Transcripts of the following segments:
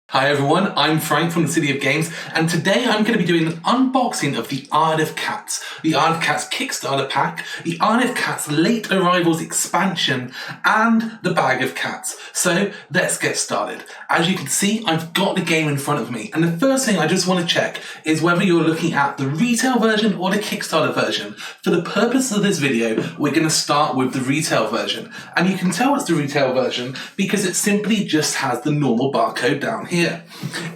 Hi everyone, I'm Frank from the City of Games, and today I'm going to be doing an unboxing of the Isle of Cats, the Isle of Cats Kickstarter Pack, the Isle of Cats Late Arrivals expansion, and the Bag of Cats. So let's get started. As you can see, I've got the game in front of me, and the first thing I just want to check is whether you're looking at the retail version or the Kickstarter version. For the purpose of this video, we're going to start with the retail version, and you can tell it's the retail version because it simply just has the normal barcode down here.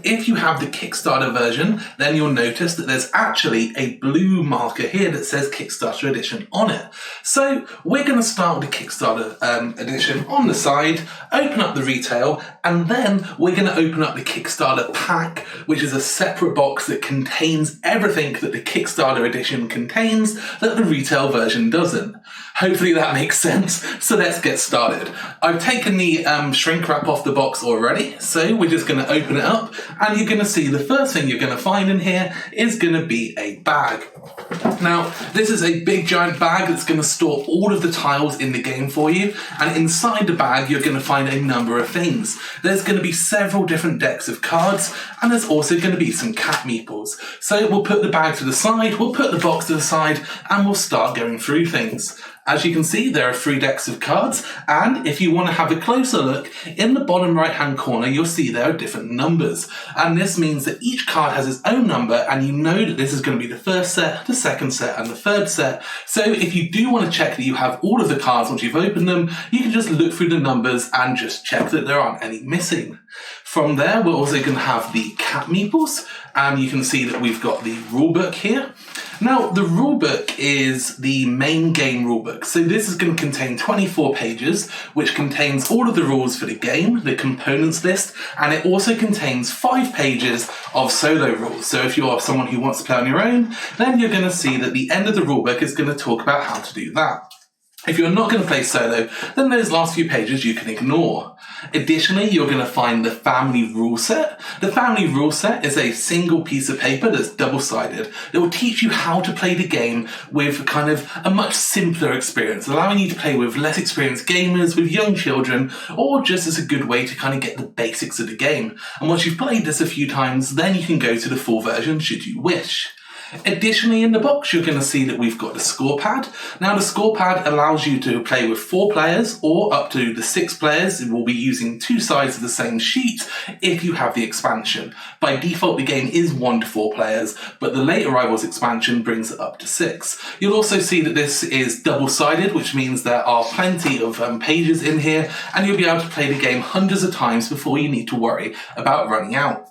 If you have the Kickstarter version, then you'll notice that there's actually a blue marker here that says Kickstarter Edition on it. So we're going to start with the Kickstarter edition on the side, open up the retail, and then we're going to open up the Kickstarter Pack, which is a separate box that contains everything that the Kickstarter edition contains that the retail version doesn't. Hopefully that makes sense. So let's get started. I've taken the shrink wrap off the box already, so we're just going to open it up, and you're going to see the first thing you're going to find in here is going to be a bag. Now, this is a big giant bag that's going to store all of the tiles in the game for you, and inside the bag you're going to find a number of things. There's going to be several different decks of cards, and there's also going to be some cat meeples. So we'll put the bag to the side, we'll put the box to the side, and we'll start going through things. As you can see, there are 3 decks of cards, and if you want to have a closer look, in the bottom right-hand corner, you'll see there are different numbers. And this means that each card has its own number, and you know that this is going to be the first set, the second set, and the third set. So if you do want to check that you have all of the cards once you've opened them, you can just look through the numbers and just check that there aren't any missing. From there, we're also going to have the cat meeples, and you can see that we've got the rulebook here. Now, the rulebook is the main game rulebook. So this is going to contain 24 pages, which contains all of the rules for the game, the components list, and it also contains 5 pages of solo rules. So if you're someone who wants to play on your own, then you're going to see that the end of the rulebook is going to talk about how to do that. If you're not going to play solo, then those last few pages you can ignore. Additionally, you're going to find the family rule set. The family rule set is a single piece of paper that's double-sided. It will teach you how to play the game with kind of a much simpler experience, allowing you to play with less experienced gamers, with young children, or just as a good way to kind of get the basics of the game. And once you've played this a few times, then you can go to the full version should you wish. Additionally, in the box, you're going to see that we've got a score pad. Now, the score pad allows you to play with 4 players or up to the 6 players. It will be using 2 sides of the same sheet if you have the expansion. By default, the game is 1 to 4 players, but the Late Arrivals expansion brings it up to 6. You'll also see that this is double-sided, which means there are plenty of pages in here, and you'll be able to play the game hundreds of times before you need to worry about running out.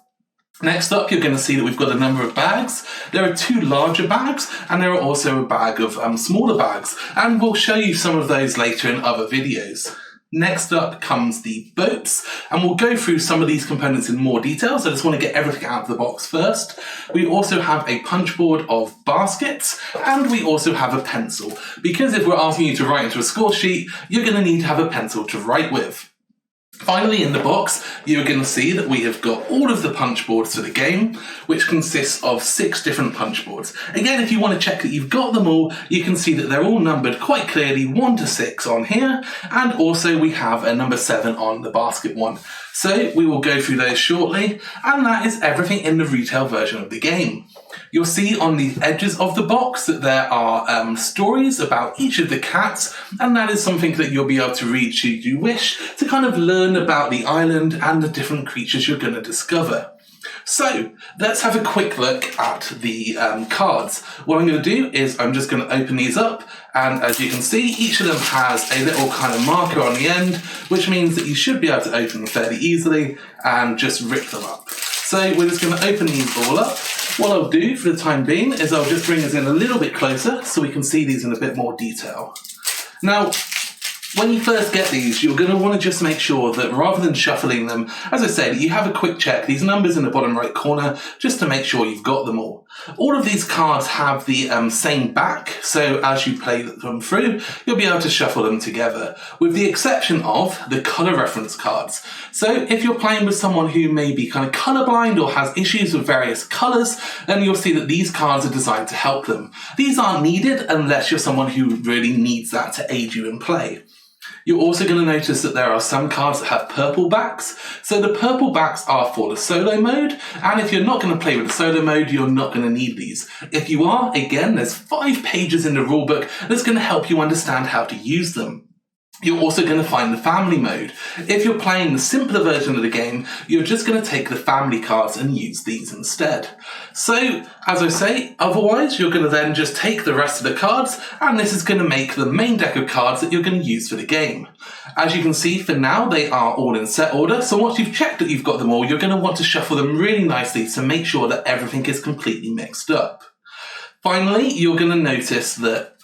Next up, you're going to see that we've got a number of bags. There are 2 larger bags, and there are also a bag of smaller bags, and we'll show you some of those later in other videos. Next up comes the boats, and we'll go through some of these components in more detail, so I just want to get everything out of the box first. We also have a punch board of baskets, and we also have a pencil, because if we're asking you to write into a score sheet, you're going to need to have a pencil to write with. Finally, in the box, you're going to see that we have got all of the punch boards for the game, which consists of 6 different punch boards. Again, if you want to check that you've got them all, you can see that they're all numbered quite clearly 1 to 6 on here, and also we have a number 7 on the basket one. So we will go through those shortly, and that is everything in the retail version of the game. You'll see on the edges of the box that there are stories about each of the cats, and that is something that you'll be able to read should you wish to kind of learn about the island and the different creatures you're going to discover. So let's have a quick look at the cards. What I'm going to do is I'm just going to open these up, and as you can see, each of them has a little kind of marker on the end, which means that you should be able to open them fairly easily and just rip them up. So we're just going to open these all up. What I'll do for the time being is I'll just bring us in a little bit closer so we can see these in a bit more detail. Now, when you first get these, you're going to want to just make sure that rather than shuffling them, as I said, you have a quick check, these numbers in the bottom right corner, just to make sure you've got them all. All of these cards have the same back, so as you play them through, you'll be able to shuffle them together, with the exception of the colour reference cards. So if you're playing with someone who may be kind of colourblind or has issues with various colours, then you'll see that these cards are designed to help them. These aren't needed unless you're someone who really needs that to aid you in play. You're also going to notice that there are some cards that have purple backs. So the purple backs are for the solo mode, and if you're not going to play with the solo mode, you're not going to need these. If you are, again, there's 5 pages in the rulebook that's going to help you understand how to use them. You're also going to find the family mode. If you're playing the simpler version of the game, you're just going to take the family cards and use these instead. So, as I say, otherwise you're going to then just take the rest of the cards, and this is going to make the main deck of cards that you're going to use for the game. As you can see, for now, they are all in set order, so once you've checked that you've got them all, you're going to want to shuffle them really nicely to make sure that everything is completely mixed up. Finally, you're going to notice that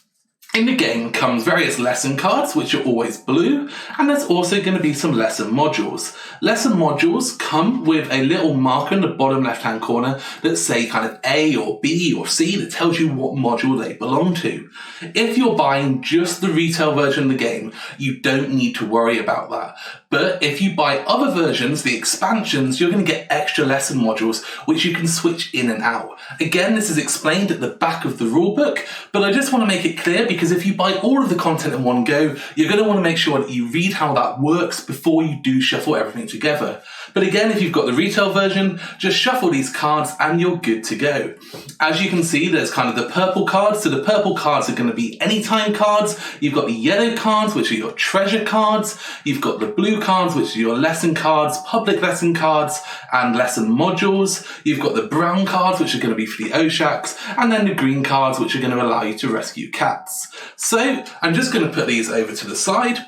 in the game comes various lesson cards, which are always blue, and there's also going to be some lesson modules. Lesson modules come with a little marker in the bottom left-hand corner that say kind of A or B or C that tells you what module they belong to. If you're buying just the retail version of the game, you don't need to worry about that. But if you buy other versions, the expansions, you're going to get extra lesson modules, which you can switch in and out. Again, this is explained at the back of the rulebook, but I just want to make it clear because if you buy all of the content in one go, you're going to want to make sure that you read how that works before you do shuffle everything together. But again, if you've got the retail version, just shuffle these cards and you're good to go. As you can see, there's kind of the purple cards. So the purple cards are going to be anytime cards. You've got the yellow cards, which are your treasure cards. You've got the blue cards, which are your lesson cards, public lesson cards, and lesson modules. You've got the brown cards, which are going to be for the Oshaks, and then the green cards, which are going to allow you to rescue cats. So I'm just going to put these over to the side.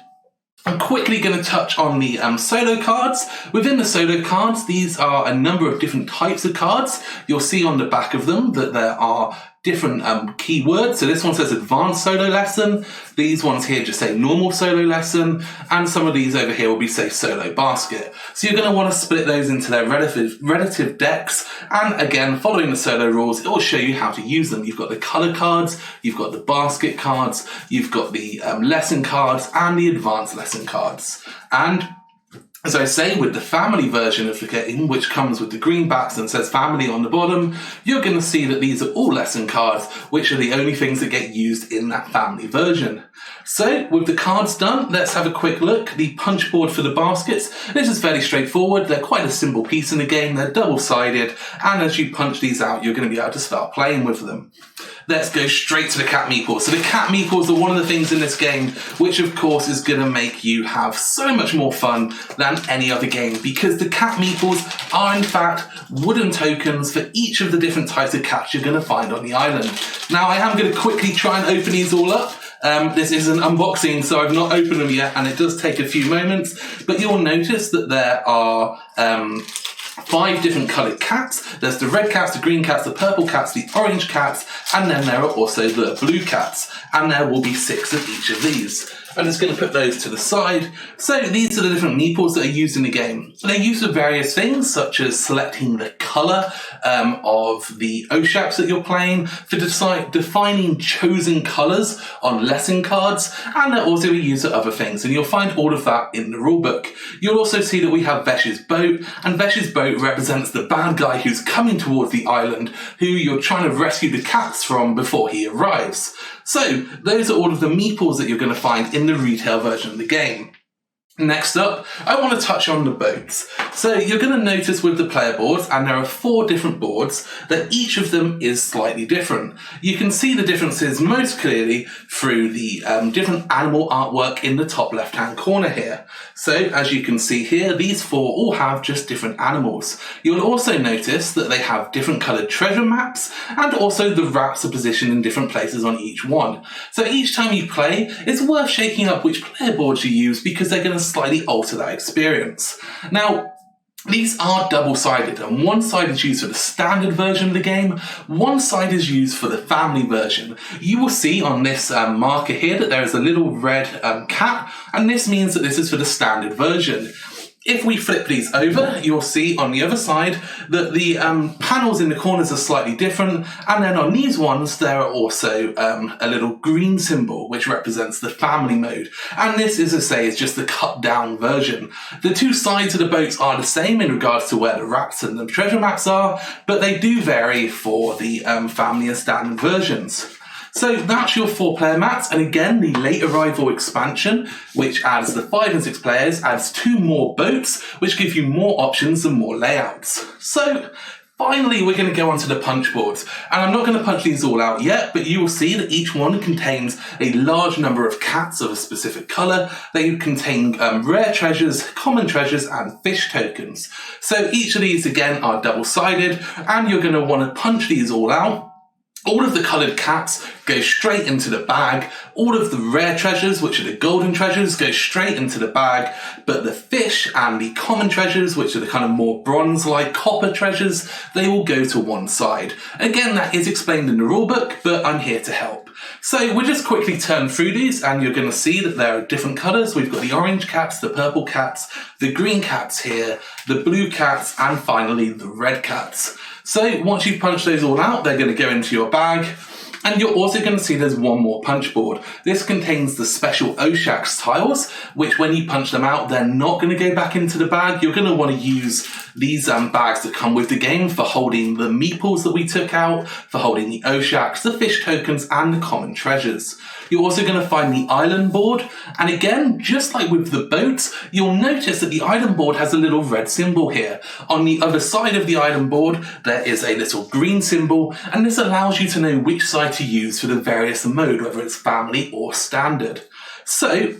I'm quickly going to touch on the solo cards. Within the solo cards, these are a number of different types of cards. You'll see on the back of them that there are different keywords. So this one says advanced solo lesson. These ones here just say normal solo lesson. And some of these over here will be say solo basket. So you're going to want to split those into their relative decks. And again, following the solo rules, it will show you how to use them. You've got the color cards, you've got the basket cards, you've got the lesson cards and the advanced lesson cards. And as I say, with the family version of the game, which comes with the green backs and says family on the bottom, you're going to see that these are all lesson cards, which are the only things that get used in that family version. So, with the cards done, let's have a quick look. The punch board for the baskets. This is fairly straightforward. They're quite a simple piece in the game. They're double-sided, and as you punch these out, you're going to be able to start playing with them. Let's go straight to the cat meeples. So the cat meeples are one of the things in this game which of course is going to make you have so much more fun than any other game, because the cat meeples are in fact wooden tokens for each of the different types of cats you're going to find on the island. Now I am going to quickly try and open these all up. This is an unboxing, so I've not opened them yet, and it does take a few moments, but you'll notice that there are 5 different coloured cats. There's the red cats, the green cats, the purple cats, the orange cats, and then there are also the blue cats. And there will be 6 of each of these. I'm just going to put those to the side. So these are the different meeples that are used in the game. They're used for various things, such as selecting the colour of the Oshaks that you're playing, for defining chosen colours on lesson cards, and they're also used for other things. And you'll find all of that in the rulebook. You'll also see that we have Vesh's boat, and Vesh's boat represents the bad guy who's coming towards the island, who you're trying to rescue the cats from before he arrives. So, those are all of the meeples that you're going to find in the retail version of the game. Next up, I want to touch on the boats. So you're going to notice with the player boards, and there are 4 different boards, that each of them is slightly different. You can see the differences most clearly through the different animal artwork in the top left-hand corner here. So as you can see here, these 4 all have just different animals. You'll also notice that they have different coloured treasure maps, and also the rats are positioned in different places on each one. So each time you play, it's worth shaking up which player boards you use, because they're going to slightly alter that experience. Now, these are double-sided, and one side is used for the standard version of the game, one side is used for the family version. You will see on this marker here that there is a little red cat, and this means that this is for the standard version. If we flip these over, you'll see on the other side that the panels in the corners are slightly different, and then on these ones there are also a little green symbol which represents the family mode, and this, as I say, is just the cut down version. The 2 sides of the boats are the same in regards to where the rats and the treasure maps are, but they do vary for the family and standard versions. So that's your 4-player mats, and again, the late arrival expansion, which adds the 5 and 6 players, adds 2 more boats, which give you more options and more layouts. So finally, we're going to go onto the punch boards, and I'm not going to punch these all out yet, but you will see that each one contains a large number of cats of a specific colour. They contain rare treasures, common treasures, and fish tokens. So each of these, again, are double-sided, and you're going to want to punch these all out. All of the coloured cats go straight into the bag. All of the rare treasures, which are the golden treasures, go straight into the bag. But the fish and the common treasures, which are the kind of more bronze-like copper treasures, they will go to one side. Again, that is explained in the rulebook, but I'm here to help. So we'll just quickly turn through these, and you're going to see that there are different colours. We've got the orange cats, the purple cats, the green cats here, the blue cats, and finally the red cats. So once you've punched those all out, they're going to go into your bag. And you're also going to see there's one more punch board. This contains the special Oshax tiles, which when you punch them out, they're not going to go back into the bag. You're going to want to use these bags that come with the game for holding the meeples that we took out, for holding the Oshax, the fish tokens, and the common treasures. You're also going to find the island board. And again, just like with the boats, you'll notice that the island board has a little red symbol here. On the other side of the island board, there is a little green symbol, and this allows you to know which side to use for the various mode, whether it's family or standard. So,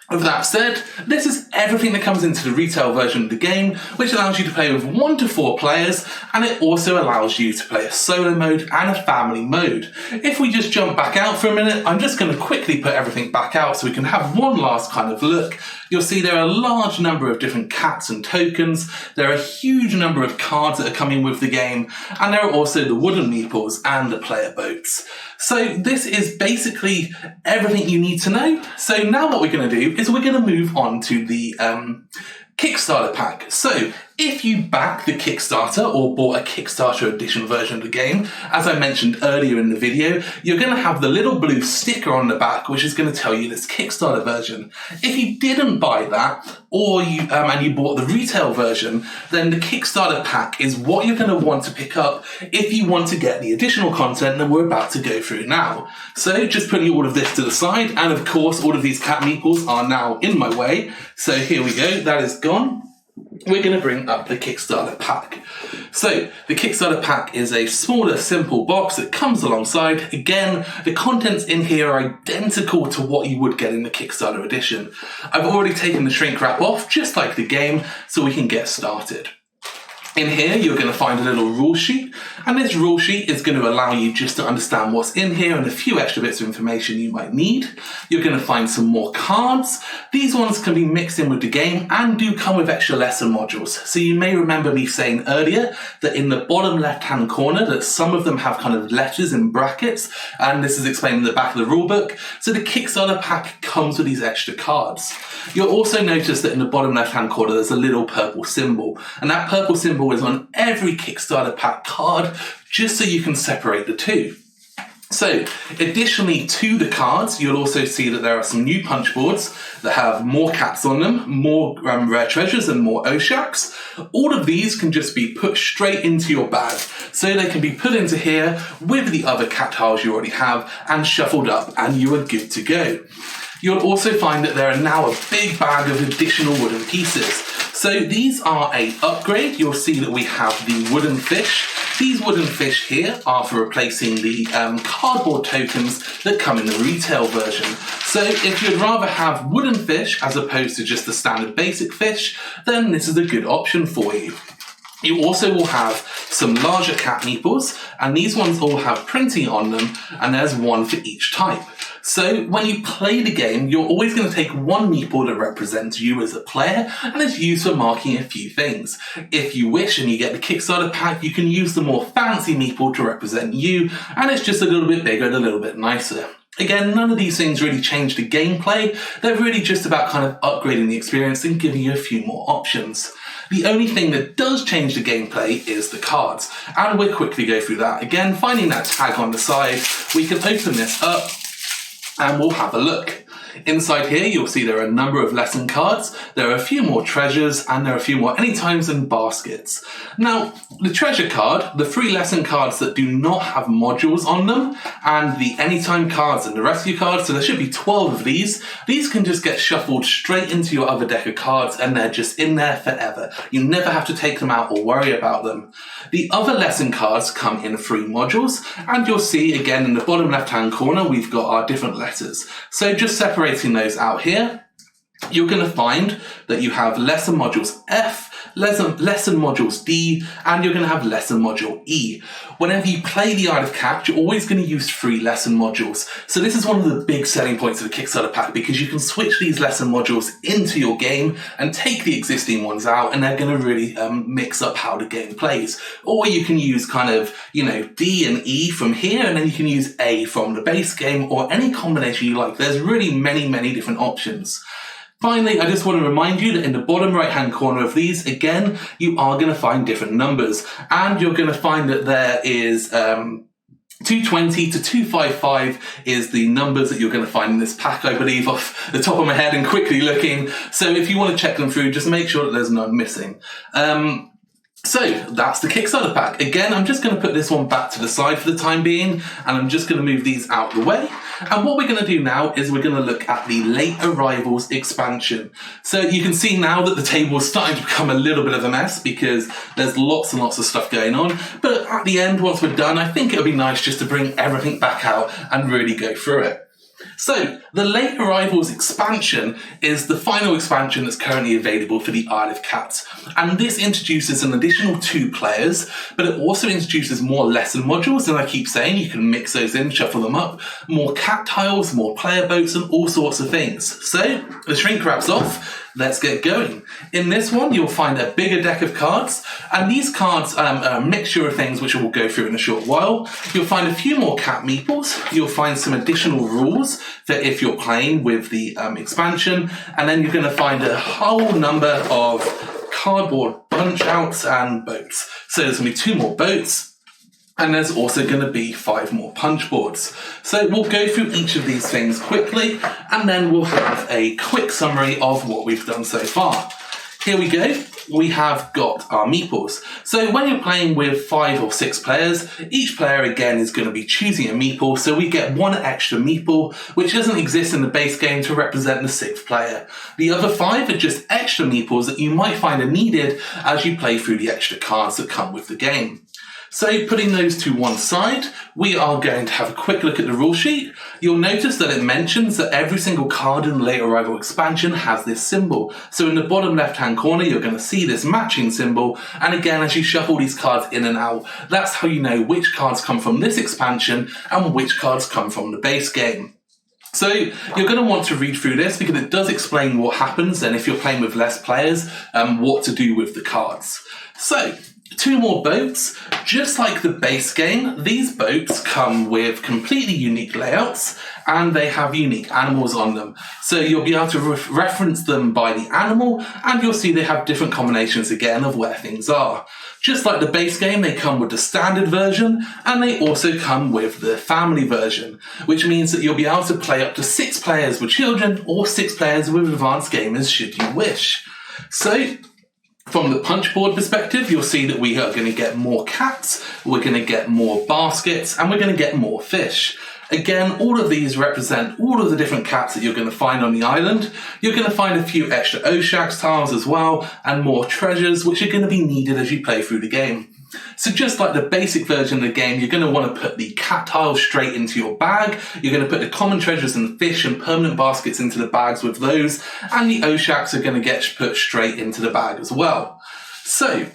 with that said, this is everything that comes into the retail version of the game, which allows you to play with 1 to 4 players, and it also allows you to play a solo mode and a family mode. If we just jump back out for a minute, I'm just going to quickly put everything back out so we can have one last kind of look. You'll see there are a large number of different cats and tokens, there are a huge number of cards that are coming with the game, and there are also the wooden meeples and the player boats. So this is basically everything you need to know. So now what we're going to do is we're going to move on to the Kickstarter pack. So if you back the Kickstarter or bought a Kickstarter edition version of the game, as I mentioned earlier in the video, you're going to have the little blue sticker on the back, which is going to tell you this Kickstarter version. If you didn't buy that, or you bought the retail version, then the Kickstarter pack is what you're going to want to pick up if you want to get the additional content that we're about to go through now. So just putting all of this to the side, and of course all of these cat meeples are now in my way. So here we go, that is gone. We're going to bring up the Kickstarter pack. So the Kickstarter pack is a smaller, simple box that comes alongside. Again, the contents in here are identical to what you would get in the Kickstarter edition. I've already taken the shrink wrap off, just like the game, so we can get started. In here, you're going to find a little rule sheet, and this rule sheet is going to allow you just to understand what's in here and a few extra bits of information you might need. You're going to find some more cards. These ones can be mixed in with the game and do come with extra lesson modules. So you may remember me saying earlier that in the bottom left-hand corner that some of them have kind of letters in brackets, and this is explained in the back of the rulebook. So the Kickstarter pack comes with these extra cards. You'll also notice that in the bottom left-hand corner there's a little purple symbol, and that purple symbol is on every Kickstarter pack card, just so you can separate the two. So, additionally to the cards, you'll also see that there are some new punch boards that have more cats on them, more rare treasures and more Oshax. All of these can just be put straight into your bag. So they can be put into here with the other cat tiles you already have and shuffled up, and you are good to go. You'll also find that there are now a big bag of additional wooden pieces. So these are an upgrade. You'll see that we have the wooden fish. These wooden fish here are for replacing the cardboard tokens that come in the retail version. So if you'd rather have wooden fish as opposed to just the standard basic fish, then this is a good option for you. You also will have some larger cat meeples, and these ones all have printing on them, and there's one for each type. So when you play the game, you're always going to take one meeple that represents you as a player and is used for marking a few things. If you wish and you get the Kickstarter pack, you can use the more fancy meeple to represent you, and it's just a little bit bigger and a little bit nicer. Again, none of these things really change the gameplay. They're really just about kind of upgrading the experience and giving you a few more options. The only thing that does change the gameplay is the cards, and we'll quickly go through that. Again, finding that tag on the side, we can open this up and we'll have a look. Inside here, you'll see there are a number of lesson cards, there are a few more treasures, and there are a few more anytimes and baskets. Now, the treasure card, the 3 lesson cards that do not have modules on them, and the anytime cards and the rescue cards, so there should be 12 of these can just get shuffled straight into your other deck of cards, and they're just in there forever. You never have to take them out or worry about them. The other lesson cards come in 3 modules, and you'll see again in the bottom left-hand corner, we've got our different letters. So just separating those out here, you're going to find that you have lesson modules F, lesson modules D, and you're going to have lesson module E. Whenever you play the Art of Cat, you're always going to use 3 lesson modules. So this is one of the big selling points of the Kickstarter pack, because you can switch these lesson modules into your game and take the existing ones out, and they're going to really mix up how the game plays. Or you can use kind of, D and E from here, and then you can use A from the base game, or any combination you like. There's really many, many different options. Finally, I just want to remind you that in the bottom right-hand corner of these, again, you are going to find different numbers. And you're going to find that there is 220 to 255 is the numbers that you're going to find in this pack, I believe, off the top of my head and quickly looking. So if you want to check them through, just make sure that there's none missing. So that's the Kickstarter pack. Again, I'm just going to put this one back to the side for the time being, and I'm just going to move these out of the way. And what we're going to do now is we're going to look at the Late Arrivals expansion. So you can see now that the table is starting to become a little bit of a mess, because there's lots and lots of stuff going on. But at the end, once we're done, I think it'll be nice just to bring everything back out and really go through it. So, the Late Arrivals expansion is the final expansion that's currently available for the Isle of Cats. And this introduces an additional 2 players, but it also introduces more lesson modules, and I keep saying you can mix those in, shuffle them up, more cat tiles, more player boats, and all sorts of things. So, the shrink wrap's off. Let's get going. In this one, you'll find a bigger deck of cards, and these cards are a mixture of things which we'll go through in a short while. You'll find a few more cat meeples. You'll find some additional rules for if you're playing with the expansion, and then you're going to find a whole number of cardboard bunch outs and boats. So there's going to be 2 more boats. And there's also going to be 5 more punch boards. So we'll go through each of these things quickly, and then we'll have a quick summary of what we've done so far. Here we go. We have got our meeples. So when you're playing with 5 or 6 players, each player again is going to be choosing a meeple. So we get 1 extra meeple, which doesn't exist in the base game, to represent the 6th player. The other 5 are just extra meeples that you might find are needed as you play through the extra cards that come with the game. So putting those to one side, we are going to have a quick look at the rule sheet. You'll notice that it mentions that every single card in the Late Arrival expansion has this symbol. So in the bottom left-hand corner, you're going to see this matching symbol. And again, as you shuffle these cards in and out, that's how you know which cards come from this expansion and which cards come from the base game. So you're going to want to read through this, because it does explain what happens, and if you're playing with less players, what to do with the cards. So 2 more boats. Just like the base game, these boats come with completely unique layouts, and they have unique animals on them. So you'll be able to reference them by the animal, and you'll see they have different combinations again of where things are. Just like the base game, they come with the standard version, and they also come with the family version, which means that you'll be able to play up to 6 players with children, or 6 players with advanced gamers should you wish. So from the punch board perspective, you'll see that we are going to get more cats, we're going to get more baskets, and we're going to get more fish. Again, all of these represent all of the different cats that you're going to find on the island. You're going to find a few extra Oshax tiles as well, and more treasures, which are going to be needed as you play through the game. So just like the basic version of the game, you're going to want to put the cat tiles straight into your bag. You're going to put the common treasures and the fish and permanent baskets into the bags with those, and the Oshax are going to get put straight into the bag as well. So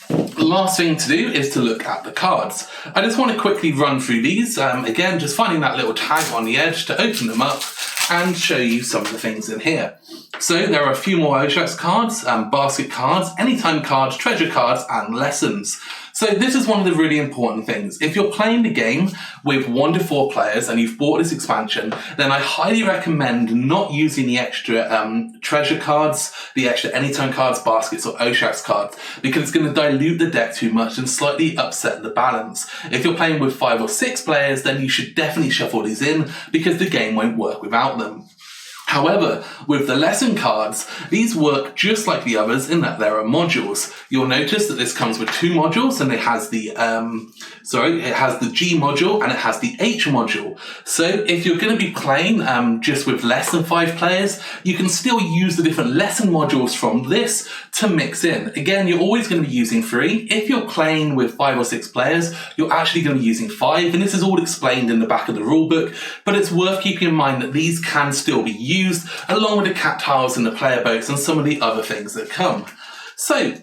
the last thing to do is to look at the cards. I just want to quickly run through these. Again, just finding that little tag on the edge to open them up and show you some of the things in here. So there are a few more Oshax cards, basket cards, anytime cards, treasure cards, and lessons. So this is one of the really important things. If you're playing the game with 1 to 4 players and you've bought this expansion, then I highly recommend not using the extra treasure cards, the extra anytime cards, baskets, or Oshax cards, because it's going to dilute the deck too much and slightly upset the balance. If you're playing with 5 or 6 players, then you should definitely shuffle these in, because the game won't work without them. However, with the lesson cards, these work just like the others in that there are modules. You'll notice that this comes with 2 modules, and it has the G module and it has the H module. So if you're going to be playing just with less than 5 players, you can still use the different lesson modules from this to mix in. Again, you're always going to be using 3. If you're playing with 5 or 6 players, you're actually going to be using 5, and this is all explained in the back of the rulebook, but it's worth keeping in mind that these can still be used along with the cat tiles and the player boats and some of the other things that come. So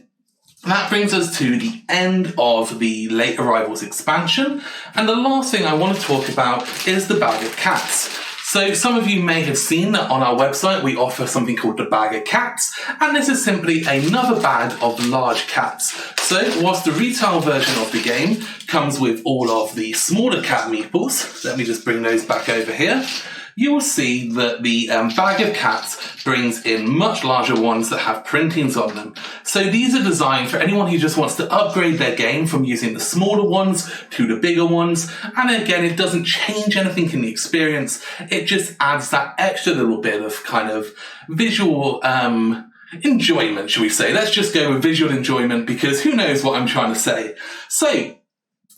that brings us to the end of the Late Arrivals expansion, and the last thing I want to talk about is the Bag of Cats. So some of you may have seen that on our website we offer something called the Bag of Cats, and this is simply another bag of large cats. So whilst the retail version of the game comes with all of the smaller cat meeples, let me just bring those back over here, you will see that the Bag of Cats brings in much larger ones that have printings on them. So these are designed for anyone who just wants to upgrade their game from using the smaller ones to the bigger ones. And again, it doesn't change anything in the experience. It just adds that extra little bit of kind of visual enjoyment, shall we say. Let's just go with visual enjoyment, because who knows what I'm trying to say. So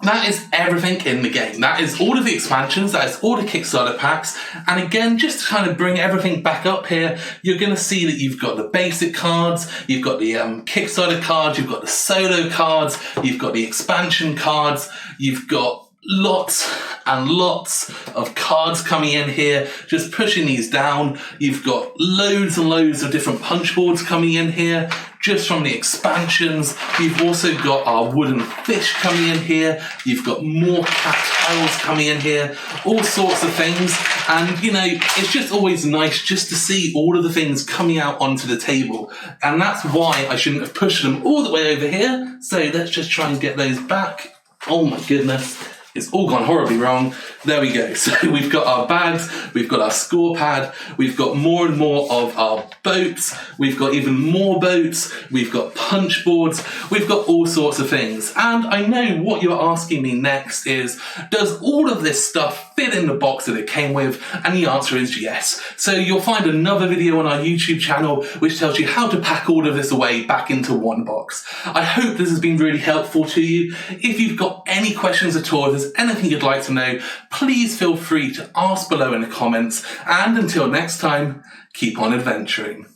that is everything in the game. That is all of the expansions, that is all the Kickstarter packs. And again, just to kind of bring everything back up here, you're going to see that you've got the basic cards, you've got the Kickstarter cards, you've got the solo cards, you've got the expansion cards, you've got lots and lots of cards coming in here, just pushing these down. You've got loads and loads of different punch boards coming in here, just from the expansions. You've also got our wooden fish coming in here. You've got more cat tiles coming in here, all sorts of things. And, you know, it's just always nice just to see all of the things coming out onto the table. And that's why I shouldn't have pushed them all the way over here. So let's just try and get those back. Oh my goodness. It's all gone horribly wrong. There we go. So we've got our bags, we've got our score pad, we've got more and more of our boats, we've got even more boats, we've got punch boards, we've got all sorts of things. And I know what you're asking me next is, does all of this stuff fit in the box that it came with? And the answer is yes. So you'll find another video on our YouTube channel which tells you how to pack all of this away back into one box. I hope this has been really helpful to you. If you've got any questions at all, if there's anything you'd like to know, please feel free to ask below in the comments. And until next time, keep on adventuring.